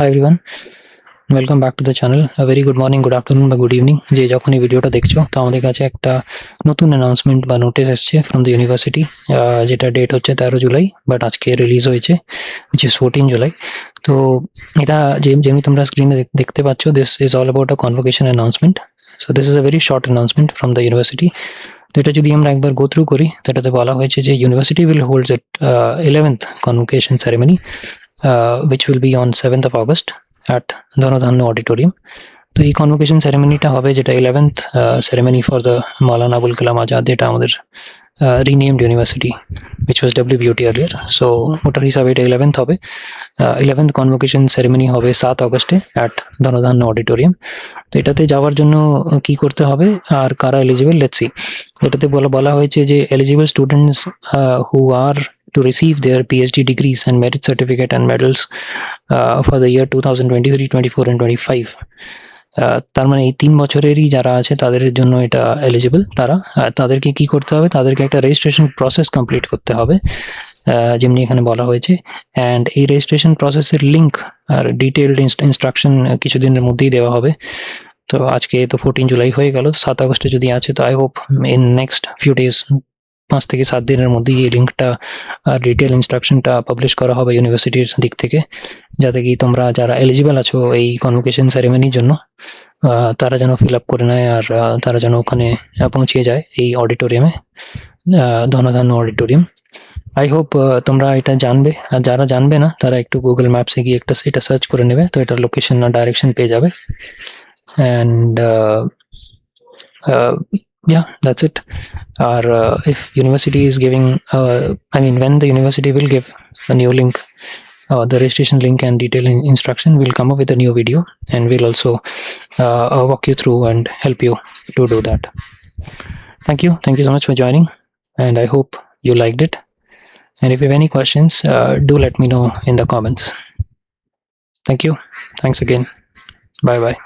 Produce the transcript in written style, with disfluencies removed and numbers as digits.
Hi everyone, welcome back to the channel. A very good morning, good afternoon বা good evening যে যখন এই ভিডিওটা দেখছো। তো আমাদের কাছে একটা নতুন অ্যানাউন্সমেন্ট বা নোটিশ এসছে ফ্রম দ্য ইউনিভার্সিটি, যেটা ডেট হচ্ছে 13 জুলাই, বাট আজকে রিলিজ হয়েছে which is 14 জুলাই। তো এটা যেমনি তোমরা স্ক্রিনে দেখতে পাচ্ছ, this is all about a convocation announcement. So this is a very short announcement from the university. তো এটা যদি আমরা একবার গো থ্রু করি, তো এটাতে বলা হয়েছে যে university will holds at 11th convocation ceremony which will be on 7th of August at Dhanadhanya auditorium. তো এই কনভোকেশন সেরেমনিটা হবে, যেটা 11th ceremony for the Maulana Abul Kalam Azad, যেটা আমাদের renamed university which was WBUT earlier. So ওটার হিসাবে এটা 11th হবে। 11th কনভোকেশন সেরেমনি হবে 7 অগস্টে অ্যাট ধনধান্য অডিটোরিয়াম। তো এটাতে যাওয়ার জন্য কি করতে হবে আর কারা এলিজিবল, লেটস সি। এটাতে বলা হয়েছে যে eligible students who are to receive their PhD degrees and merit certificate and medals for the year 2023, 24 and 25. তার মানে এই 3 বছরেরই যারা আছে তাদের জন্য এটা এলিজিবল। তাদেরকে কি করতে হবে, তাদেরকে একটা রেজিস্ট্রেশন প্রসেস কমপ্লিট করতে হবে, যেমনি এখানে বলা হয়েছে। অ্যান্ড এই রেজিস্ট্রেশন প্রসেসের লিঙ্ক আর ডিটেইলড ইনস্ট্রাকশন কিছুদিনের মধ্যেই দেওয়া হবে। তো আজকে তো 14 জুলাই হয়ে গেল, 7 আগস্টে যদি আছে, তো I hope in next few days, 5 থেকে 7 দিনের মধ্যেই এই লিঙ্কটা আর ডিটেল ইনস্ট্রাকশনটা পাবলিশ করা হবে ইউনিভার্সিটির দিক থেকে, যাতে কি তোমরা যারা এলিজিবল আছো এই কনভোকেশন সেরেমনির জন্য, তারা যেন ফিল আপ করে নেয় আর তারা যেন ওখানে পৌঁছে যায় এই অডিটোরিয়ামে, ধনধান্য অডিটোরিয়াম। আই হোপ তোমরা এটা জানবে, আর যারা জানবে না তারা একটু গুগল ম্যাপসে গিয়ে এটা সার্চ করে নেবে, তো এটার লোকেশন আর ডাইরেকশন পেয়ে যাবে। And yeah, that's it. Or if university is giving, when the university will give a new link, the registration link and detailed instruction, will come up with a new video, and we'll also walk you through and help you to do that. Thank you so much for joining, and I hope you liked it. And if you have any questions, do let me know in the comments. Thank you. Thanks again. Bye bye.